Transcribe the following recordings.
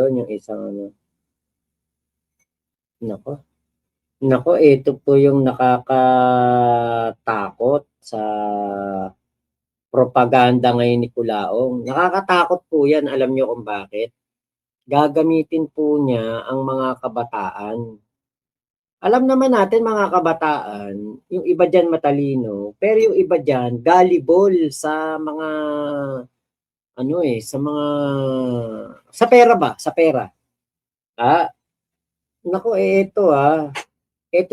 yun, yung isang ano. Nako, ito po yung nakakatakot sa propaganda ngayon ni Culaong. Nakakatakot po yan, alam nyo kung bakit? Gagamitin po niya ang mga kabataan. Alam naman natin mga kabataan, yung iba dyan matalino, pero yung iba dyan gullible sa mga sa pera ba? Sa pera. Nako, ito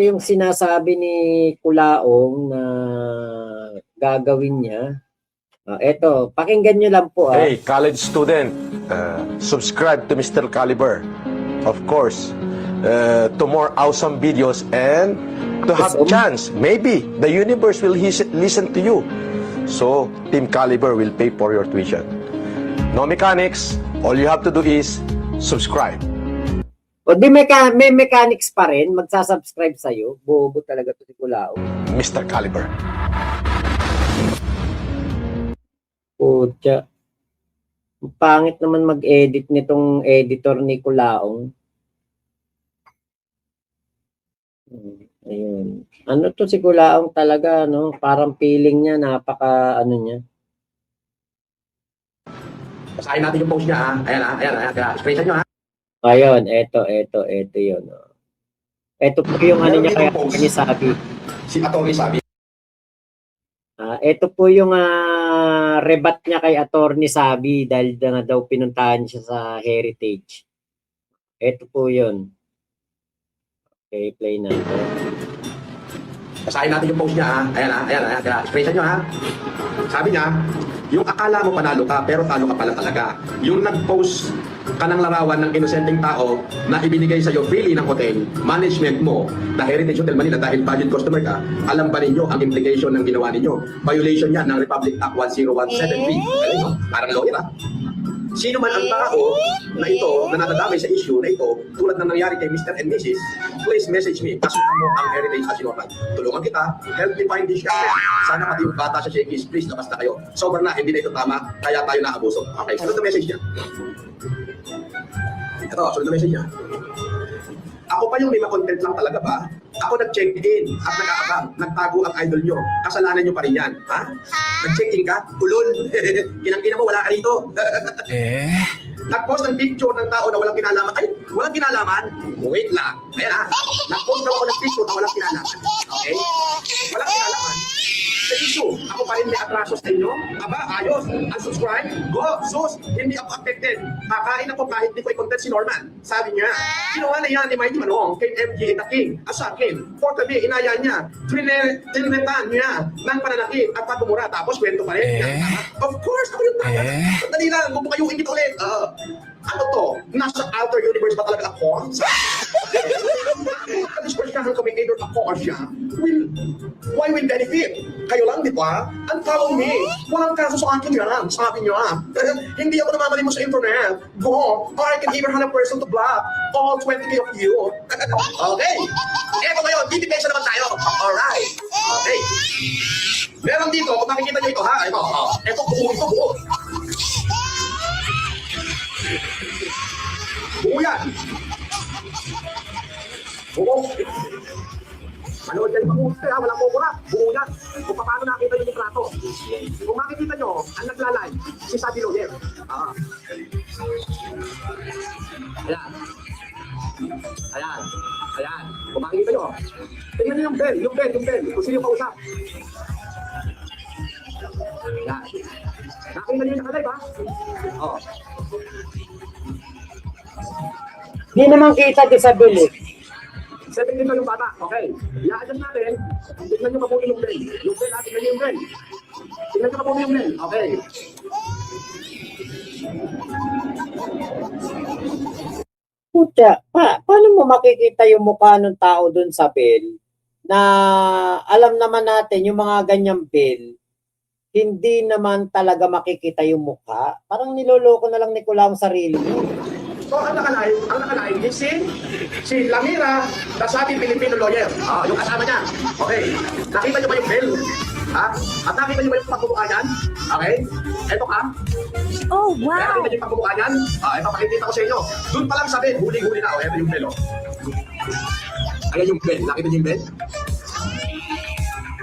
yung sinasabi ni Culaong na gagawin niya. Ito, pakinggan nyo lang po. Hey, college student, subscribe to Mr. Caliber. Of course, to more awesome videos and to have chance. Maybe the universe will listen to you. So, Team Caliber will pay for your tuition. No mechanics, all you have to do is subscribe. O di may mechanics pa rin, magsasubscribe sa'yo. Bobo talaga to si Culaong. Mr. Caliber. Putya. Pangit naman mag-edit nitong editor ni Culaong. Ayun. Ano to si Culaong talaga, no? Parang feeling niya, niya. Basahin natin yung post niya, ha? Ayan. Screenshot nyo, ha? Ayun, eto yun. Ito po yung ano niya kaya ni Sabi. Si Atty. Sabi. Ito po yung rebat niya kay Atty. Sabi dahil na daw pinuntahan siya sa Heritage. Ito po yun. Okay, play natin. Basahin natin yung post niya, ha? Ayan. Screenshot nyo, ha? Sabi niya, yung akala mo panalo ka, pero talo ka pala talaga. Yung nag-post ka ng larawan ng inosenteng tao na ibinigay sa'yo freely ng hotel, management mo, na Heritage Hotel Manila dahil valued customer ka, alam ba ninyo ang implication ng ginawa ninyo? Violation yan ng Republic Act 10173. Ayun, no? Parang lawyer, ha? Sino man ang tao na ito, na nadadamay sa issue na ito, tulad ng nangyari kay Mr. and Mrs., please message me. Pasukan mo ang Heritage Asinorman. Tulungan kita, help me find this guy. Sana pati yung bata sa Shakey's, please, labas na kayo. Sober na, hindi na ito tama, kaya tayo naabuso. Okay, sunod na message niya. Ito, sunod na message niya. Ako pa yung may ma-content lang talaga ba? Ako nag-check-in at nag-aabang. Nagtago ang idol nyo. Kasalanan nyo pa rin yan. Ha? Nag-check-in ka? Ulol. Kinang-kina mo, wala ka rito. Nag-post ng picture ng tao na walang kinalaman. Ay, walang kinalaman? Wait lang. Ayan ha. Nag-post daw ako ng picture na walang kinalaman. Okay? Walang kinalaman. Sa issue, ako pa rin may atraso sa inyo. Aba, ayos. Unsubscribe. Go, sus. Hindi ako affected. Kakain ako kahit di ko i-content si Norman. Sabi niya, ginawa na yan ni Mighty Manong kay MJ the King. Sa akin, for tabi, inaya niya. Trinretan niya ng pananakit at patumura. Tapos kwento pa rin. Of course, ako yung tama. Sandali lang, bubukayuin kita ulit. Ano to? Nasa outer universe ba talaga ako? Dispersyahan kami either ako or siya. Why will benefit? Kayo lang, di ba? And follow me. Walang kaso sa akin yan. Sabi niyo, hindi ako namamali mo sa internet. Go, or I can even have a person to block all 20k of you. Okay. Eto ngayon, BTPesa naman tayo. Alright. Okay. Meron dito, kung makikita nyo ito, ha? Ito, buo. Buo yan. Buo. Manood yan buo ha, walang kukura. Buo yan. Kung paano nakita yung litrato. Kung makikita nyo, ang naglalay, si Sabi Lawyer. Ayan. Kung makikita nyo, tingnan nyo yung bell. Kung sino yung kausap. Ayan. Nakita nyo yung nakalay ba? Hindi naman kita disable eh. 17 na yung bata. Okay. I-adjust natin. Tignan nyo mabuti yung bell. Tignan nyo yung bell. Okay. Puta, paano mo makikita yung mukha ng tao dun sa bell na alam naman natin yung mga ganyang bell, hindi naman talaga makikita yung mukha? Parang niloloko na lang ni Culaong sarili mo. So, ang nakalain is si Lamira, the Sabi Filipino lawyer. Yung kasama niya. Okay. Nakita niyo ba yung bell? Ha? At nakita niyo ba yung pagmumukha niyan? Okay? Eto ka. Oh, Kaya wow! nakita niyo yung pagmumukha niyan? Ito, pakikita ko sa inyo. Doon pa lang sa bed, huling-huli na. Ito yung bed, oh. Ayan yung bed. Nakita niyo yung bed?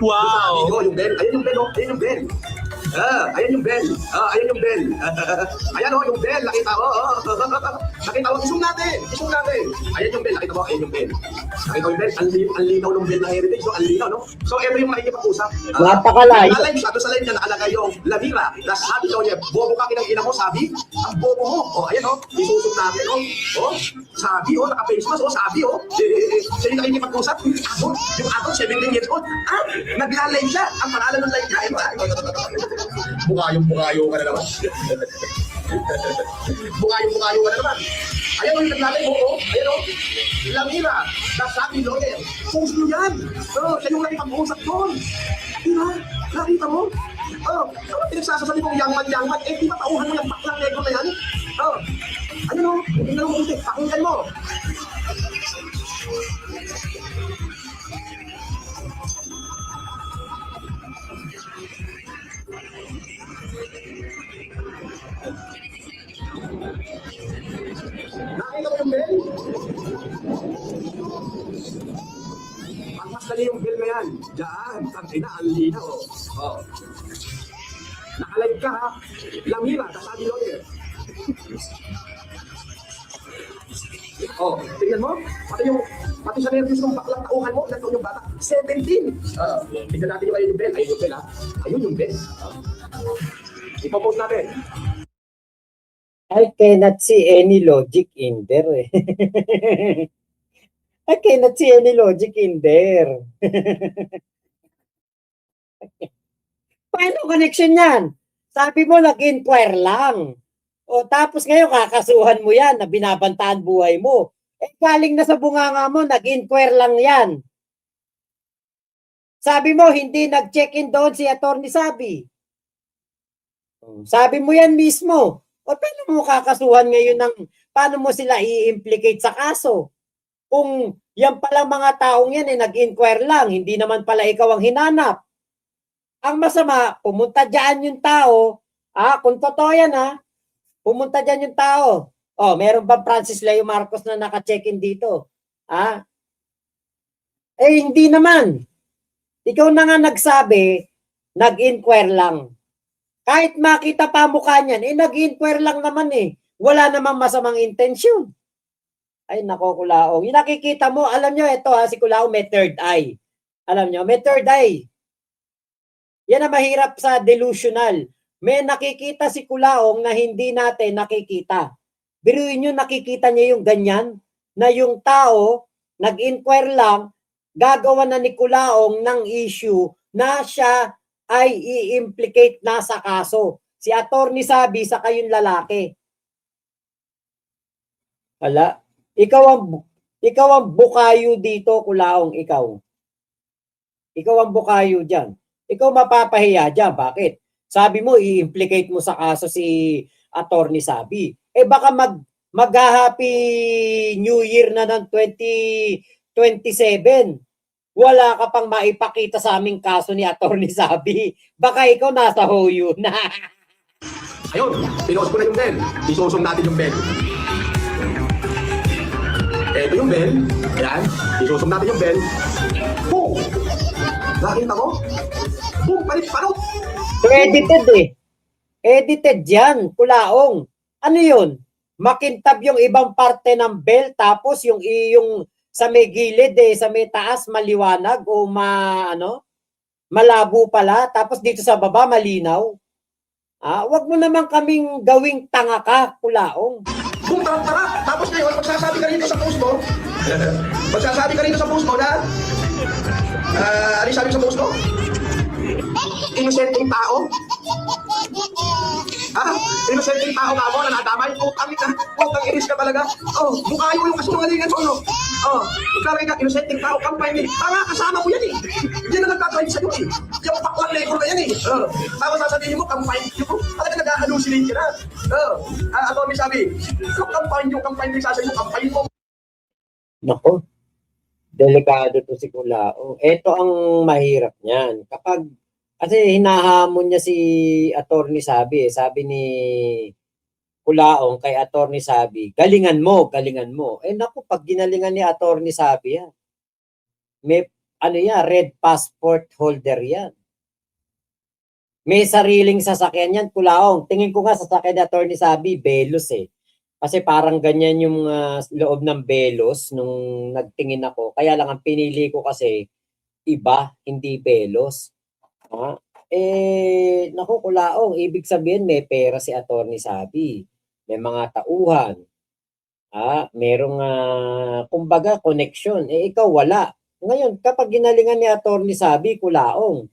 Wow! Yung bell. Ayan yung bell, oh. Ayan yung bell. Ayan yung bell. Ayan yung bell. Ayan oh, yung bell. Nakita mo. Nakita mo. Isong natin. Isong natin. Ayan yung bell. Nakita mo. Ayan yung bell. Nakita mo yung bell. Ang linaw ng bell na heritage. No? Ang linaw, no? So, ito yung makikipag-usap. Napakalayo. Nalive siya. Doon sa live niya nakalagay yung lamira. Na sabi daw niya, bobo ka kinang ina mo, sabi. Ang bobo mo. Oh, ayan oh. Isusog natin, oh. Oh, sabi, oh. Naka-face mask, oh. Sabi, oh. Siya yung nakikipag-usap. Yung ato, 17 years old. Nagla-live siya. Ang pangalan ng live niya. Bukayo ka na naman. Bukayo ka na naman. Ayan o yung naglalay mo, oh. Ayan o. Lamira, Dasabi Lawyer. Post nyo yan. Siya yung nakipag-uusap doon. Diba? Nakita mo? Ano pinagsasasabi kong yangman? Di ba tauhan mo yung baklang negro na yan? Ano? Tingnan mo ulit. Pakinggan mo. Nakita mo yung bell? Mas dali yung bell na yan. Diyan, tangay na, ang linaw. Nakalive ka ha. Lamira, Dasabi Lawyer. Tingnan mo. Pati sa nervous ng baklang tauhan mo, ilan taon yung bata? 17. Tingnan natin yung ayun yung bell. Ayun yung bell ha. Ayun yung bell. Ipopost natin. I cannot see any logic in there. I cannot see any logic in there. Paano connection yan? Sabi mo, nag-inquire lang. O tapos ngayon, kakasuhan mo yan na binabantaan buhay mo. Galing na sa bunganga mo, nag-inquire lang yan. Sabi mo, hindi nag-check-in doon si Atty. Sabi. Sabi mo yan mismo. O paano mo kakasuhan ngayon paano mo sila i-implicate sa kaso? Kung yan palang mga taong yan nag-inquire lang, hindi naman pala ikaw ang hinanap. Ang masama, pumunta dyan yung tao, kung totoo yan pumunta dyan yung tao. Meron ba Francis Leo Marcos na naka-check-in dito? Hindi naman. Ikaw na nga nagsabi, nag-inquire lang. Kahit makita pa mukha niyan, nag-inquire lang naman Wala namang masamang intensyon. Ay, nako, Kulaong. Yung nakikita mo, alam nyo, ito si Kulaong may third eye. Alam nyo, may third eye. Yan ang mahirap sa delusional. May nakikita si Kulaong na hindi natin nakikita. Biruin nyo, nakikita niya yung ganyan, na yung tao, nag-inquire lang, gagawa na ni Kulaong ng issue na siya ay i-implicate na sa kaso. Si Atty. Sabi sa kayong lalaki. Hala, ikaw ang bukayo dito, Kulaong, ikaw. Ikaw ang bukayo diyan. Ikaw mapapahiya diyan. Bakit? Sabi mo i-implicate mo sa kaso si Atty. Sabi. Baka mag-happy New Year na ng 2027. Wala ka pang maipakita sa aming kaso ni Atty. Sabi. Baka ikaw nasa hoyo na. Ayun, pinost ko na yung bell. Isusong natin yung bell. Ito yung bell. Ayan, isusong natin yung bell. Boom! Nakita mo? Boom! Palit-palot! Edited Edited yan, Kulaong. Ano yun? Makintab yung ibang parte ng bell tapos yung sa may gilid sa may taas maliwanag o malabo pala tapos dito sa baba malinaw. Wag mo naman kaming gawing tanga ka, Kulaong. Boom! Tara! Tapos ngayon, magsasabi ka rito sa post mo. Magsasabi ka rito sa post mo na ano sabi sa post mo? Inosenteng tao? Inosenteng tao ka mo na nadamay? Putang inis ka talaga. Mukha mo yung kasungalingan mo, no? Ikaw ka, inosenteng tao, kampay tanga, kasama mo yan Yan ang nagkakalit sa'yo Yung paklang negro na yan Tapos sasabihin mo, kampay mo. Talaga nag-halusinate ka na. Atty. Sabi, yung kampay mo, sasabihin mo, kampay mo. Nako, delikado to si Kulaong. Ito ang mahirap niyan. Kapag Kasi hinahamon niya si Attorney Sabi. Sabi ni Culaong kay Attorney Sabi, galingan mo, galingan mo. Eh naku, pag ginalingan ni Attorney Sabi yan, may ano yan, red passport holder yan. May sariling sasakyan yan, Culaong. Tingin ko nga sasakyan ni Attorney Sabi, Velos eh. Kasi parang ganyan yung loob ng Velos nung nagtingin ako. Kaya lang ang pinili ko kasi iba, hindi Velos. Ha? Eh, naku, Culaong, ibig sabihin may pera si Attorney Sabi. May mga tauhan. Merong kumbaga connection. Eh ikaw wala. Ngayon, kapag ginalingan ni Attorney Sabi, Culaong,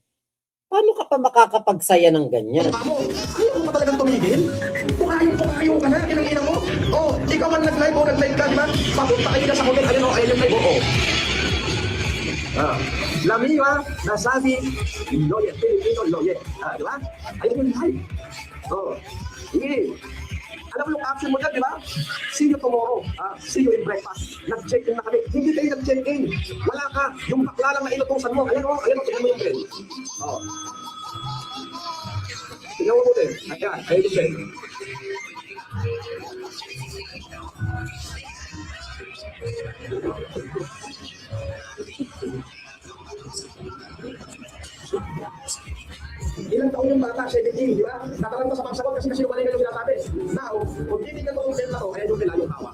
paano ka pa makakapagsaya ng ganyan? Mamo, ayaw mo ba talagang tumigil? Pukayo ka na, kinangina mo. Oh, ikaw ang nag-live o nag-live ka, di ba? Papunta kayo na sa hotel, ayun o, ayun yung live, oo. Lamia, nasabi, lawyer, Filipino lawyer. Di ba? Ayun yung live. Oh, sige. Alam mo yung action mo dyan, di ba? See you tomorrow. See you in breakfast. Nag-check-in na kami. Hindi kayo nag-check-in. Wala ka. Yung bakla lang na inutusan mo. Ayan o, tingnan mo yung friend. Oh. Tingnan mo po din. Ayan, ayun yung friend. Ilang taon yung bata, 17, di ba? Tataranta sa pagsagot kasi sinungaling kayo sinasabi. Now, kung titignan mo yung pen na to, ayan yung pen, yung tawa.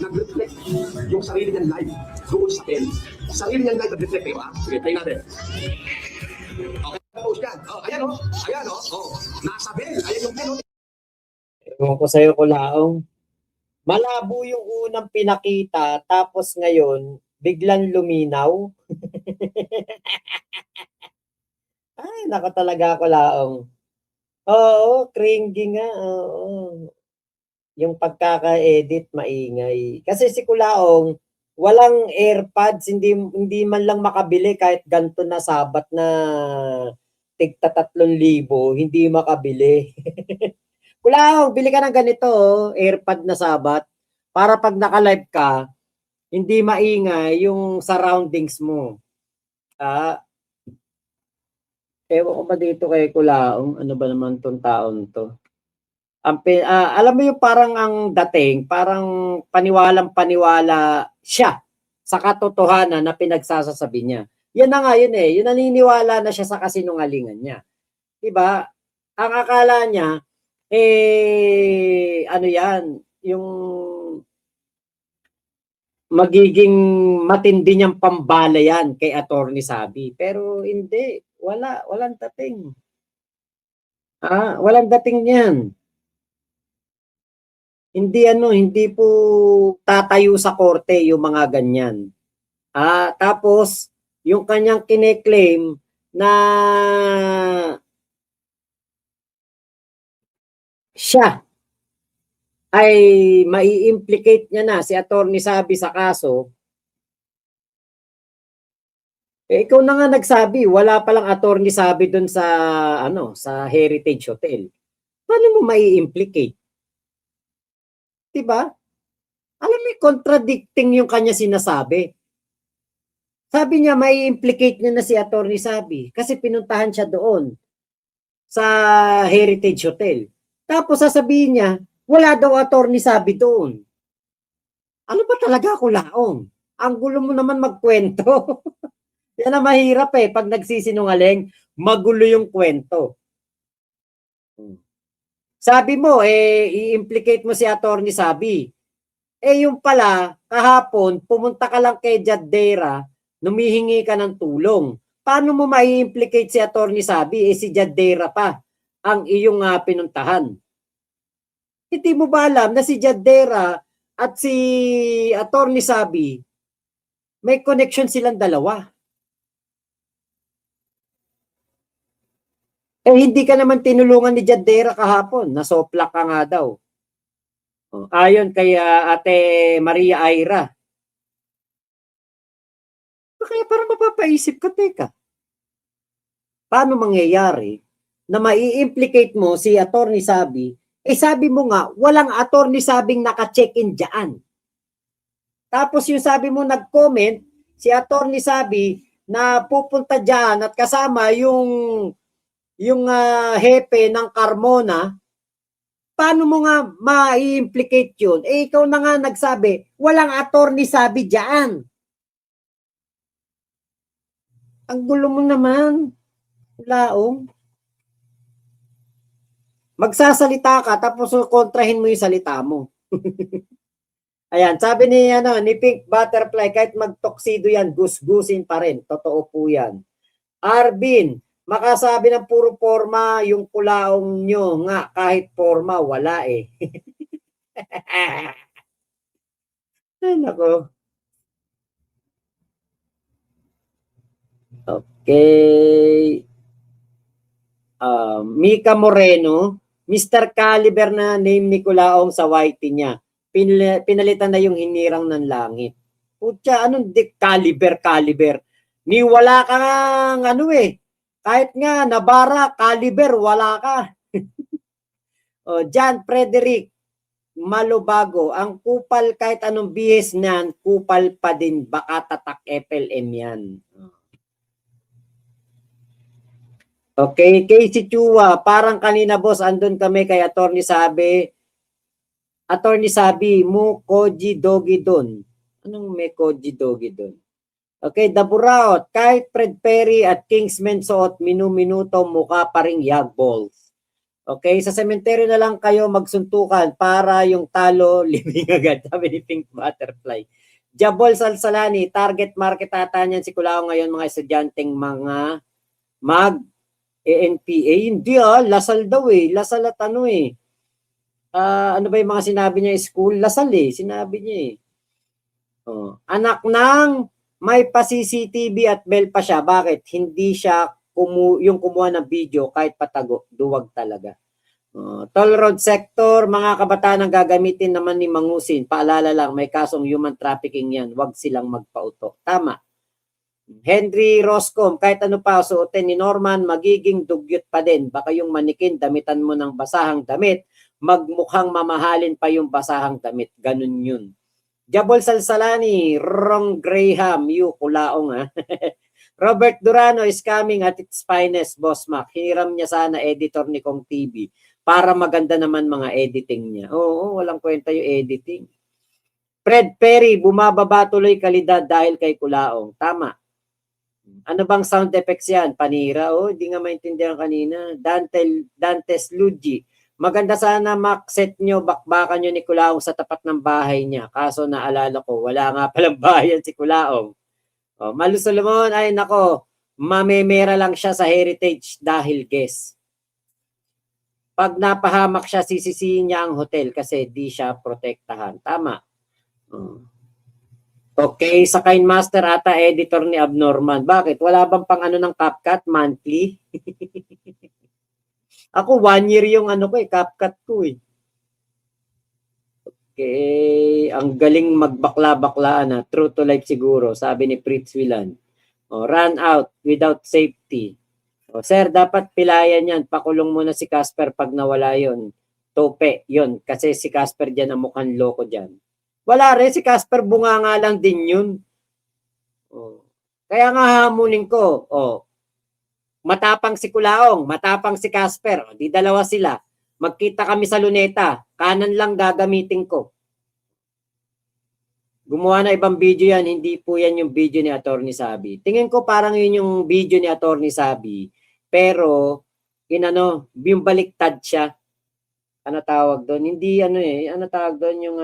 Nag-reflect yung sarili niyang life doon sa pen. Sarili niyang life nag-reflect, di ba? Sige, play natin. Okay, post yan. Oh, ayan o. Ayan o. Oh. Nasa pen. Ayan yung pen o. Ewan ko sa'yo, Culaong. Malabo yung unang pinakita, tapos ngayon, biglang luminaw. Ay, nako talaga, Culaong. Oo, cringy nga. Oo. Yung pagkaka-edit, maingay. Kasi si Culaong, walang AirPods, hindi man lang makabili kahit ganito na sabat na tigta 3,000, hindi makabili. Culaong, bili ka ng ganito, AirPod na sabat, para pag naka-live ka, hindi maingay yung surroundings mo. Ewan ko ba dito kay Culaong, ano ba naman tong taon to? Alam mo yung parang ang dating, parang paniwalang-paniwala siya sa katotohanan na pinagsasasabi niya. Yan na nga yun eh, yung naniniwala na siya sa kasinungalingan niya. Diba? Ang akala niya, ano yan, yung magiging matindi niyang pambalayan kay Attorney Sabi. Pero hindi, walang dating. Walang dating niyan. Hindi po tatayo sa korte yung mga ganyan. Tapos, yung kanyang kine-claim na siya ay mai-implicate niya na si Attorney Sabi sa kaso, ikaw na nga nagsabi, wala palang Attorney Sabi doon sa sa Heritage Hotel. Paano mo mai-implicate? Diba? Alam mo, contradicting yung kanya sinasabi. Sabi niya, mai-implicate niya na si Attorney Sabi kasi pinuntahan siya doon sa Heritage Hotel. Tapos sasabihin niya, wala daw Attorney Sabi doon. Ano ba talaga, Culaong? Ang gulo mo naman magkwento. Yan ang mahirap eh. Pag nagsisinungaling, magulo yung kwento. Sabi mo, i-implicate mo si Attorney Sabi. Yung pala, kahapon, pumunta ka lang kay Jadera, numihingi ka ng tulong. Paano mo mai-implicate si Attorney Sabi? Si Jadera pa ang iyong pinuntahan. Hindi mo ba alam na si Jadera at si Attorney Sabi, may connection silang dalawa? Hindi ka naman tinulungan ni Jadera kahapon. Nasoplak ka nga daw. Ayon kay Ate Maria Aira. Kaya parang mapapaisip ka, teka. Paano mangyayari na mai-implicate mo si Attorney Sabi? Sabi mo nga, walang Attorney Sabing naka-check-in dyan. Tapos yung sabi mo nag-comment, si Attorney Sabi na pupunta dyan at kasama yung yung hepe ng Carmona, paano mo nga ma-implicate yun? Eh, ikaw na nga nagsabi, walang attorney sabi dyan. Ang gulo mo naman, Laong. Magsasalita ka, tapos kontrahin mo yung salita mo. Ayan, sabi ni Pink Butterfly, kahit mag-tuxedo yan, gusgusin pa rin. Totoo po yan. Arvin, makasabi ng puro forma, yung kulaong nyo nga, kahit forma, wala eh. Ay, nako. Okay. Mika Moreno, Mr. Caliber na name ni Kulaong sa YT niya. Pinalitan na yung hinirang ng langit. Putya, anong caliber? Ni wala kang ano eh. Kahit nga nabara, caliber, wala ka. John Frederick Malubago, ang kupal kahit anong bihis niyan, kupal pa din, baka tatak FLM yan. Okay, Casey Chua, parang kanina boss, andun kami kay Attorney Sabi, mo Koji Dogi Don. Anong may Koji Dogi Don? Okay, Daburaot, kahit Fred Perry at Kingsman suot, minu-minuto mukha pa ring yag balls. Okay, sa sementeryo na lang kayo magsuntukan para yung talo libing agad, sabi ni Pink Butterfly. Jabol Salsalani, target market ata niyan si Kulao ngayon mga estudyanteng mga ANPA, hindi Lasal daw eh. Lasal at ano eh. Ano ba yung mga sinabi niya school? Lasal eh, sinabi niya eh. Anak ng may pa-CCTV at bell pa siya. Bakit? Hindi siya yung kumuha ng video kahit patago. Duwag talaga. Toll road sector, mga kabataan ang gagamitin naman ni Mangusin. Paalala lang, may kasong human trafficking yan. Huwag silang magpauto. Tama. Henry Roscom, kahit ano pa suotin ni Norman, magiging dugyot pa din. Baka yung manikin, damitan mo ng basahang damit, magmukhang mamahalin pa yung basahang damit. Ganun yun. Jabol Salsalani, Ron Graham, kulaong ha. Robert Durano is coming at its finest, Boss Mac. Hiniram niya sana editor ni Kong TV para maganda naman mga editing niya. Oo, walang kwenta yung editing. Fred Perry, bumababa tuloy kalidad dahil kay Kulaong. Tama. Ano bang sound effects yan? Panira? Hindi nga maintindihan kanina. Dantes Luigi. Maganda sana Mac-set nyo, bakbakan nyo ni Kulaong sa tapat ng bahay niya. Kaso naalala ko, wala nga palang bahay si Kulaong. Malu Solomon, ay nako, mamemera lang siya sa heritage dahil guess. Pag napahamak siya, sisisihin niya ang hotel kasi di siya protektahan. Tama. Okay, sa Kindmaster ata editor ni Abnorman. Bakit? Wala bang pang ano ng CapCut monthly? Ako 1 year yung ano ko CapCut ko eh. Okay, ang galing magbakla-baklaan na. True to life siguro, sabi ni Fritz Wilan. Run out without safety. Sir, dapat pilayan yan. Pakulong muna si Casper pag nawala yon. Tope, yon. Kasi si Casper dyan ang mukhang loko dyan. Wala rin, si Casper bunga nga lang din yun. Kaya nga hamunin ko, matapang si Kulaong, matapang si Casper, di dalawa sila. Magkita kami sa Luneta, kanan lang gagamitin ko. Gumawa na ibang video yan, hindi po yan yung video ni Attorney Sabi. Tingin ko parang yun yung video ni Attorney Sabi, pero yung baliktad siya. Ano tawag doon? Hindi ano tawag doon yung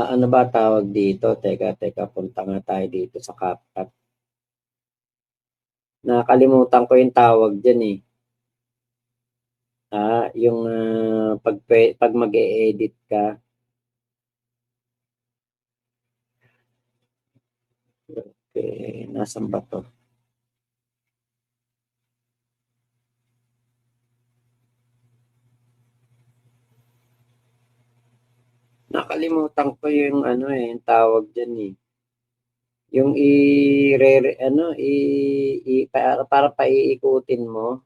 ano ba tawag dito? Teka, punta nga tayo dito sa CapCut. Nakalimutan ko yung tawag dyan eh. Yung pag mag-e-edit ka. Okay, nasan ba to? Nakalimutan ko yung yung tawag diyan eh. Yung para paiikutin mo.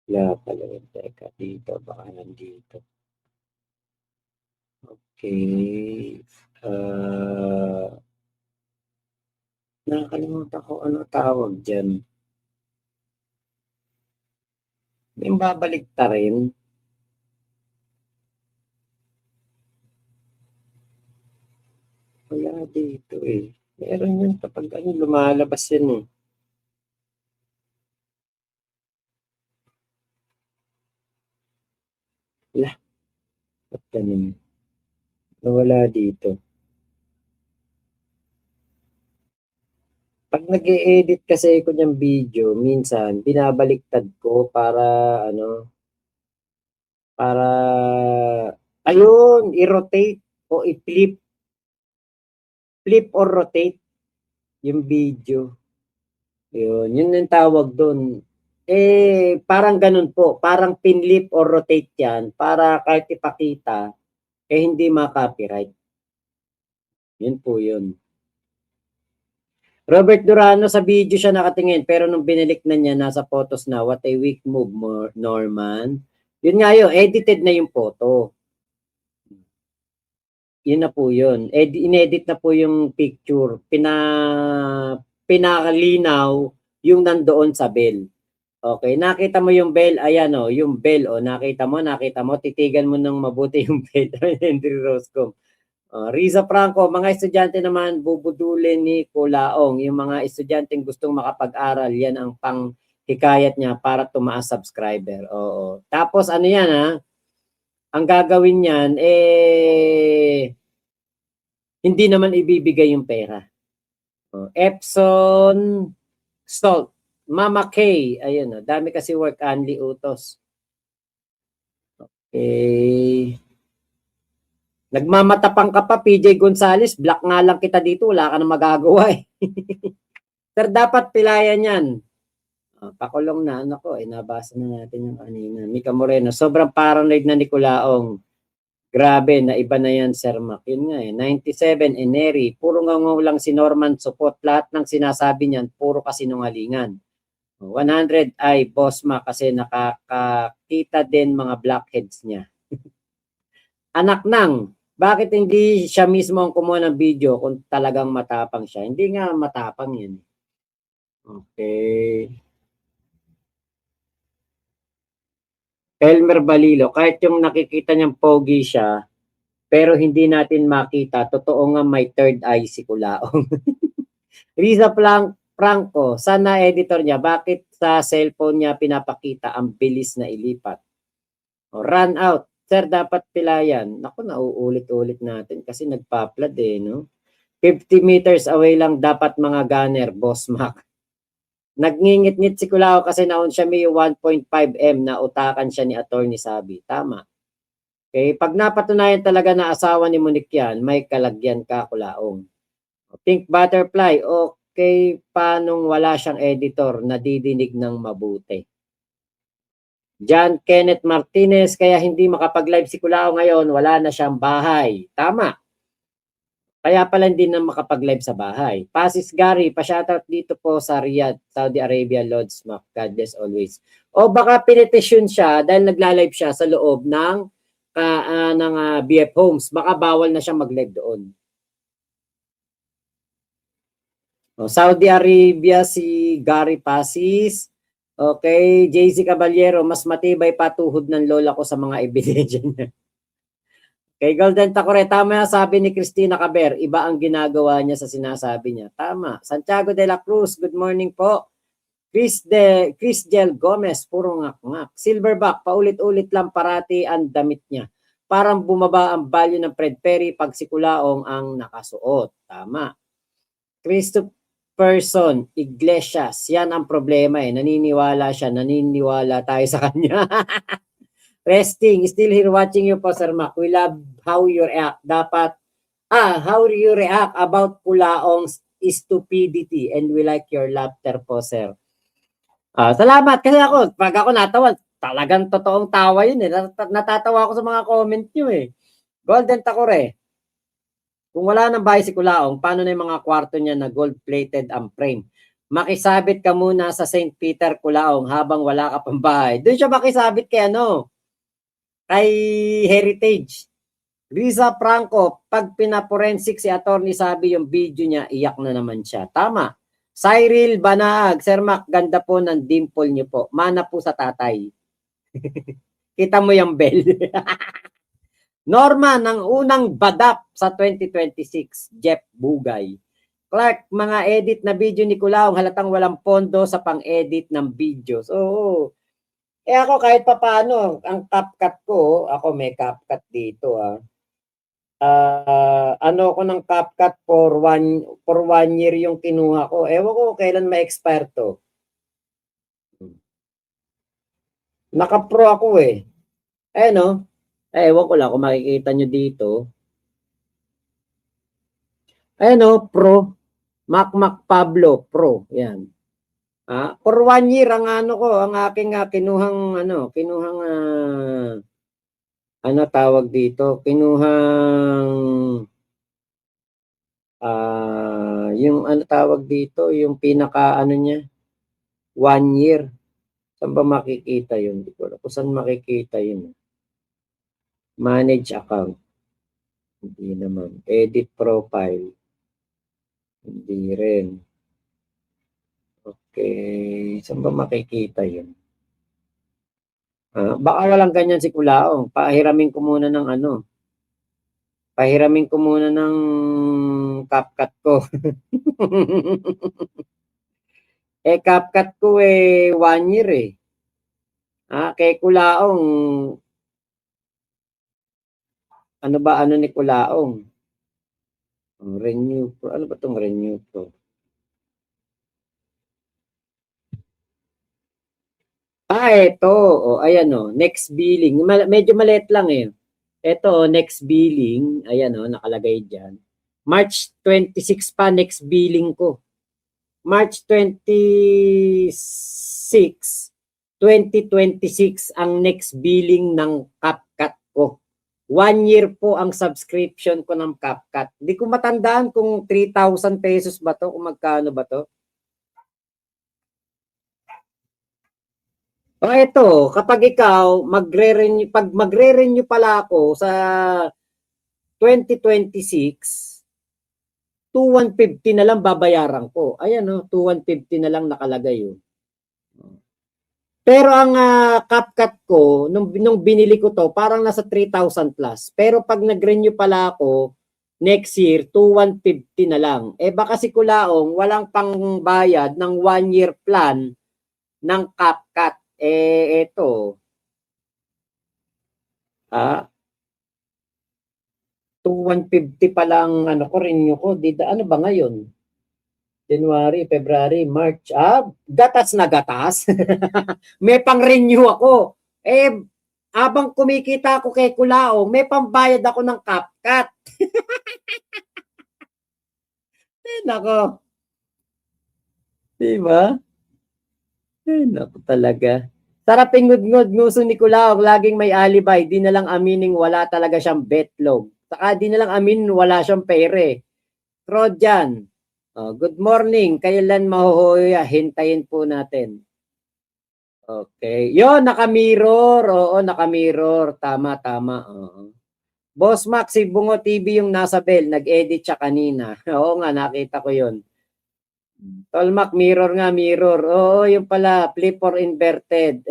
Wala pala yun. Teka, dito. Baka nandito. Okay. Nakakalimutan ko ano tawag dyan. Yung babalik ta rin. Wala dito eh. Meron yun kapag ano, lumalabas yan eh. Wala. Ba't ganun? Nawala dito. Pag nag-e-edit kasi ako ng video, minsan binabaliktad ko para ano, para ayun, i-rotate o i-flip. Flip or rotate yung video. Yun yung tawag doon. Eh, parang ganun po. Parang pinlip or rotate yan para kahit ipakita, eh hindi ma-copyright. Yun po yun. Robert Durano sa video siya nakatingin pero nung binalik na niya nasa photos na what a weak move Norman. Yun nga yun, edited na yung photo. Yun na po yun. Inedit na po yung picture. Pinakalinaw yung nandoon sa bell. Okay, nakita mo yung bell, ayan o, yung bell o, nakita mo, titigan mo ng mabuti yung bell. Henry Roscom. Riza Franco, mga estudyante naman bubudulin ni Kulaong. Yung mga estudyanteng gustong makapag-aral, yan ang panghikayat niya para tumaas subscriber. Oo. Tapos ano yan ha? Ang gagawin niyan, hindi naman ibibigay yung pera. Epson Salt. Mama K. Ayun, dami kasi work only utos. Okay. Nagmamatapang ka pa, PJ Gonzales, black nga lang kita dito, wala ka na magagawa eh. Sir, dapat pilayan yan. Pakulong na, ano ko, nabasa na natin yung kanina. Mika Moreno, sobrang paranoid na ni Kulaong. Grabe, na iba na yan, Sir Mac. Yun nga 97, Eneri, puro ngangaw lang si Norman Support. Lahat ng sinasabi niyan, puro kasinungalingan. 100 ay Boss Mac kasi nakakakita din mga blackheads niya. Anak nang, bakit hindi siya mismo ang kumuha ng video kung talagang matapang siya? Hindi nga matapang yan. Okay. Elmer Balilo, kahit yung nakikita niyang pogi siya, pero hindi natin makita, totoo nga may third eye si Kulaong. Riza Franco, sana editor niya, bakit sa cellphone niya pinapakita ang bilis na ilipat? Run out. Sir, dapat pilayan. Naku, nauulit-ulit natin kasi nagpa-flood no? 50 meters away lang dapat mga gunner, Boss Mac. Nagngingit-ngit si Kulao kasi naon siya may 1.5M na utakan siya ni Attorney Sabi. Tama. Okay, pag napatunayan talaga na asawa ni Monique yan, may kalagyan ka, Kulaong. Pink Butterfly, okay, paanong wala siyang editor na didinig ng mabuti? John Kenneth Martinez, kaya hindi makapag-live si Kulao ngayon, wala na siyang bahay. Tama. Kaya pala hindi na makapag-live sa bahay. Pasis Gary, pa-shoutout dito po sa Riyadh, Saudi Arabia, Lord Smack. God bless always. O baka pinitisyon siya dahil nagla-live siya sa loob ng BF Homes. Baka bawal na siya mag-live doon. O, Saudi Arabia, si Gary Pasis. Okay, JC Caballero, mas matibay pa tuhod ng lola ko sa mga ebidensya niya. Kay Golden Takore, tama sabi ni Cristina Caber, iba ang ginagawa niya sa sinasabi niya. Tama. Santiago de la Cruz, good morning po. Chris Del Gomez, puro ngak-ngak. Silverback, paulit-ulit lang parati ang damit niya. Parang bumaba ang value ng Fred Perry pag si Kulaong ang nakasuot. Tama. Person, Iglesias, yan ang problema naniniwala siya, naniniwala tayo sa kanya. Resting, still here watching you po, Sir Mac. We love how you react. How you react about Kulaong's stupidity and we like your laughter po, Sir. Salamat kasi pag ako natawa, talagang totoong tawa yun natatawa ako sa mga comment nyo Golden Takore. Kung wala nang bahay si Kulaong, paano na yung mga kwarto niya na gold-plated ang frame? makisabit ka muna sa St. Peter, Culaong habang wala ka pang bahay. Doon siya makisabit kay ano, kay Heritage. Risa Franco, pag pinaforensic si Attorney Sabi yung video niya, iyak na naman siya. Tama. Cyril Banaag, Sir Mac, ganda po ng dimple niyo po. Mana po sa tatay. Kita mo yung bell. Norma ng unang badap sa 2026, Jeff Bugay. Clark, mga edit na video ni Culaong halatang walang pondo sa pang-edit ng videos. Oo. Ako kahit papaano, ang CapCut ko, ako may CapCut dito ano ko ng CapCut for one year yung kinuha ko. Ewan ko kailan ma-expire to. Naka-pro ako eh. No? Ewan ko lang kung makikita nyo dito. No? Pro. Mac Pablo Pro. Yan. For 1 year ang ano ko, ang aking kinuhang ano tawag dito, kinuhang yung ano tawag dito, yung pinaka ano niya, 1 year. Saan ba makikita yun? Hindi ko alam kung saan makikita yun. Manage account. Hindi naman. Edit profile. Hindi rin. Okay. Saan ba makikita yun? Baka walang ganyan si Culaong. Pahiramin ko muna ng ano. Pahiramin ko muna ng CapCut ko. CapCut ko 1 year eh. Kay Culaong. Ano ba ano ni Culaong? Renew Pro. Ano ba tong Renew Pro? Ito. Ayan next billing. Medyo maliit lang eh. Ito, next billing. Ayan nakalagay dyan. March 26 pa next billing ko. March 26, 2026 ang next billing ng CapCut ko. 1 year po ang subscription ko ng CapCut. Hindi ko matandaan kung 3,000 pesos ba to, kung magkano ba to. Ito, kapag ikaw pag magre-renew pala ako sa 2026, 2,150 na lang babayaran ko. Ayan 2,150 na lang nakalagay Pero ang CapCut ko, nung binili ko to, parang nasa 3,000 plus. Pero pag nag-renew pala ako, next year, 2,150 na lang. Baka si Culaong, walang pang bayad ng 1 year plan ng CapCut. Ito. 2,150 pa lang ano ko, renew ko. Ano ba ngayon? January, February, March. Gatas na gatas. May pang-renew ako. Habang kumikita ako kay Culaong, may pambayad ako ng CapCut. Nako. Diba? Naku talaga. Sarap ingud-ngud, nguso ni Culaong, laging may alibay, di na lang amining wala talaga siyang betlog. Saka di na lang aminin wala siyang pere. Trojan, good morning, kailan mahuhuya? Hintayin po natin. Okay. Yo, naka-mirror. Oo, naka-mirror. Tama. Oo. Boss Max, si Bungo TV yung nasa bell. Nag-edit siya kanina. Oo nga, nakita ko yun. Tolmac, mirror nga, mirror. Oo, yung pala, flip or inverted.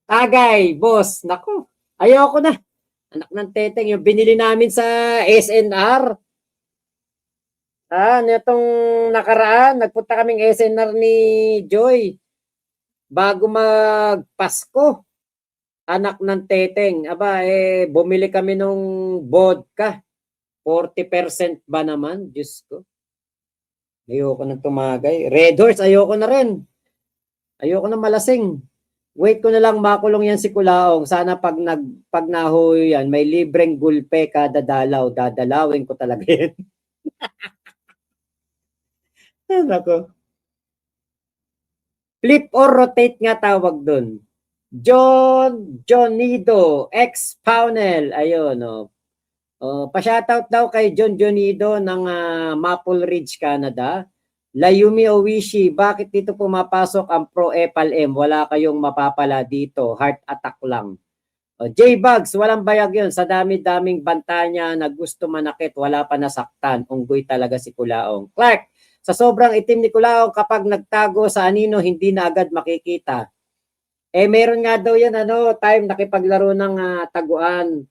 Tagay, boss. Naku, ayoko na. Anak ng teteng, yung binili namin sa SNR. Nitong nakaraan, nagpunta kaming SNR ni Joy. Bago magpasko. Anak ng teteng. Bumili kami nung vodka. 40% ba naman? Diyos ko. Ayoko na tumagay. Red Horse, ayoko na rin. Ayoko na malasing. Wait ko na lang makulong yan si Culaong. Sana pag nahuyo yan, may libreng gulpe kada dalaw. Dadalawin ko talaga yan. Nako. Flip or rotate nga tawag dun. Jonido, ex-Paunel. Ayun, Pa-shoutout daw kay John Jonido ng Maple Ridge, Canada. Layumi Owishi, bakit dito pumapasok ang Pro Epal M? Wala kayong mapapala dito. Heart attack lang. J-Bugs, walang bayag yun. Sa dami-daming banta niya na gusto manakit, wala pa nasaktan. Unggoy talaga si Kulaong. Clark, sa sobrang itim ni Kulaong, kapag nagtago sa anino, hindi na agad makikita. Meron nga daw yan, time nakipaglaro ng taguan.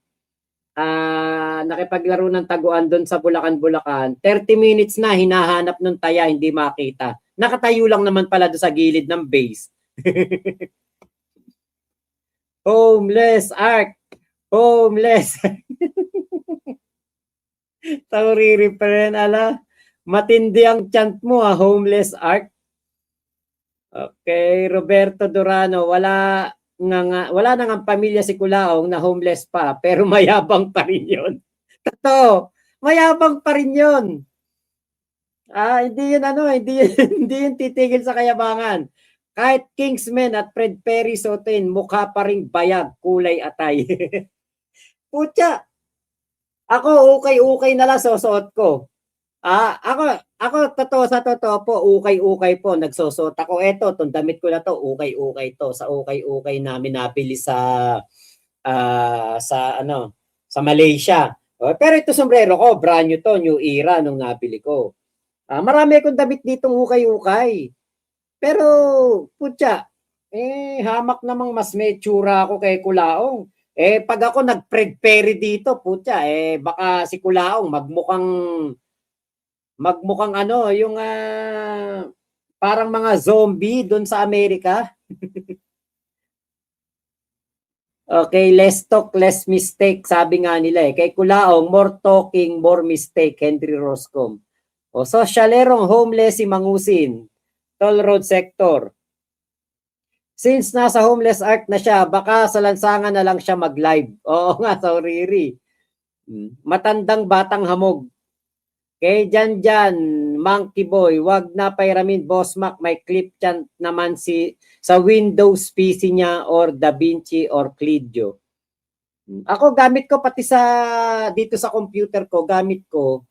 Nakipaglaro ng taguan doon sa Bulacan. 30 minutes na, hinahanap nung taya, hindi makita. Nakatayo lang naman pala doon sa gilid ng base. Homeless Ark. Homeless. Tauriri pa rin, ala. Matindi ang chant mo, Homeless Ark. Okay, Roberto Durano, wala na nga pamilya si Kulaong na homeless pa, pero mayabang pa rin yun. Totoo, mayabang pa rin yun. Hindi yun hindi yun titigil sa kayabangan. Kahit Kingsman at Fred Perry suotin, mukha pa ring bayag, kulay atay. Putya, ako ukay-ukay na lang susuot ko. Ako totoo po, ukay-ukay po, nagsusuot ako. Eto, itong damit ko na to, ukay-ukay to. Sa ukay-ukay namin nabili sa Malaysia. Pero ito sombrero ko, brand new to, new era nung nabili ko. Marami akong damit ditong ukay-ukay. Pero, putya, hamak namang mas may tsura ako kay Kulaong. Pag ako nag-Fred Perry dito, putya, baka si Kulaong magmukhang yung parang mga zombie doon sa Amerika. Okay, less talk, less mistake, sabi nga nila Kay Kulaong, more talking, more mistake, Henry Roscom. Sosyalerong homeless si Mangusin. Toll Road Sector. Since nasa Homeless Ark na siya, baka sa lansangan na lang siya mag-live. Oo nga, Riri. Matandang batang hamog. Kay Jan, Monkey Boy, wag na pairamin, Boss Mac, may clip dyan naman sa Windows PC niya or DaVinci or Clidio. Ako gamit ko pati dito sa computer ko, gamit ko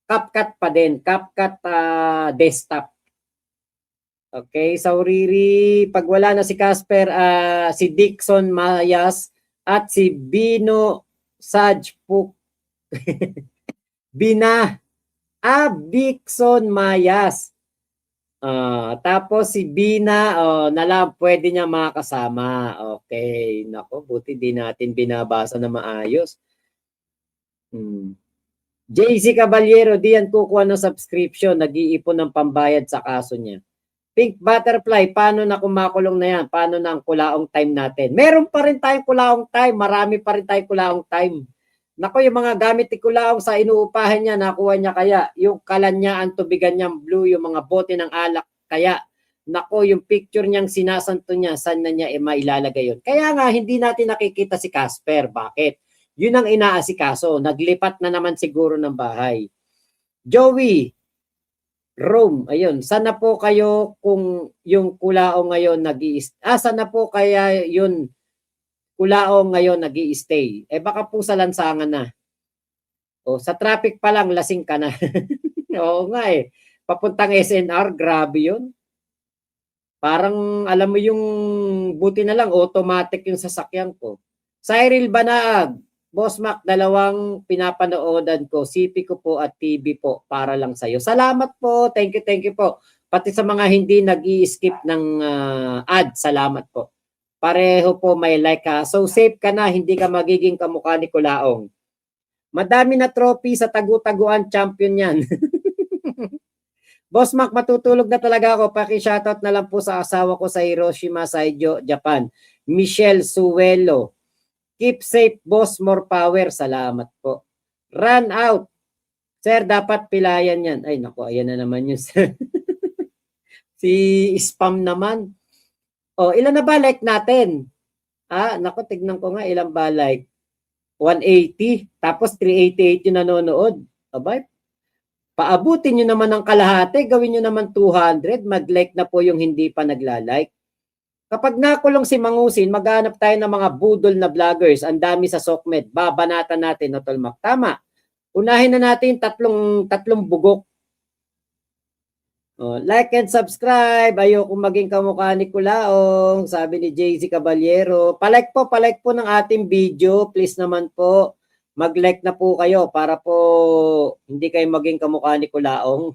CapCut pa din, CapCut desktop. Okay, Riri, pag wala na si Casper, si Dixon Mayas at si Bino Sajpuk. Dixon Mayas. Tapos si Bina, pwede niya makasama. Okay, nako, buti di natin binabasa na maayos. JC Caballero, di yan kukuha ng subscription, nag-iipon ng pambayad sa kaso niya. Pink Butterfly, paano na kumakulong na yan? Paano na ang Kulaong time natin? Meron pa rin tayong Kulaong time. Marami pa rin tayong Kulaong time. Nako, yung mga gamit ni Kulaong sa inuupahan niya, nakuha niya kaya. Yung kalan niya, ang tubigan niyang blue, yung mga bote ng alak kaya. Nako, yung picture niyang sinasanto niya, saan na niya mailalagay yun? Kaya nga, hindi natin nakikita si Casper. Bakit? Yun ang inaasikaso. Naglipat na naman siguro ng bahay. Joey, Rome, ayun. Sana po kayo kung yung Kulaong ngayon sana po kaya yun Kulaong ngayon nag-i-stay. Baka po sa lansangan na. Sa traffic pa lang lasing ka na. Oo nga Papuntang SNR, grabe yun. Parang alam mo yung buti na lang automatic yung sasakyan ko. Cyril Banaag, Boss Mac, 2 pinapanoodan ko, CP ko po at TV po para lang sa'yo. Salamat po, thank you po. Pati sa mga hindi nag-i-skip ng ad, salamat po. Pareho po may like ka. So safe ka na, hindi ka magiging kamukha ni Kulaong. Madami na trophy sa tagu-taguan, champion yan. Boss Mac, matutulog na talaga ako. Paki-shoutout na lang po sa asawa ko sa Hiroshima, Saijo, Japan. Michelle Suelo. Keep safe, boss. More power. Salamat po. Run out. Sir, dapat pilayan yan. Ay, naku, ayan na naman yun. Si spam naman. Ilan na ba like natin? Naku, tignan ko nga ilan ba like. 180. Tapos 388 yung nanonood. Abay, paabutin nyo naman ng kalahati. Gawin nyo naman 200. Mag-like na po yung hindi pa nagla-like. Kapag nakulong si Mangusin, maghanap tayo ng mga budol na vloggers. Ang dami sa SOCMED. Babanatan natin, no, Tolmac. Tama. Unahin na natin tatlong bugok. Oh, like and subscribe. Ayoko maging kamukha ni Kulaong. Sabi ni JC Caballero. Palike po ng ating video. Please naman po. Mag-like na po kayo para po hindi kayo maging kamukha ni Kulaong.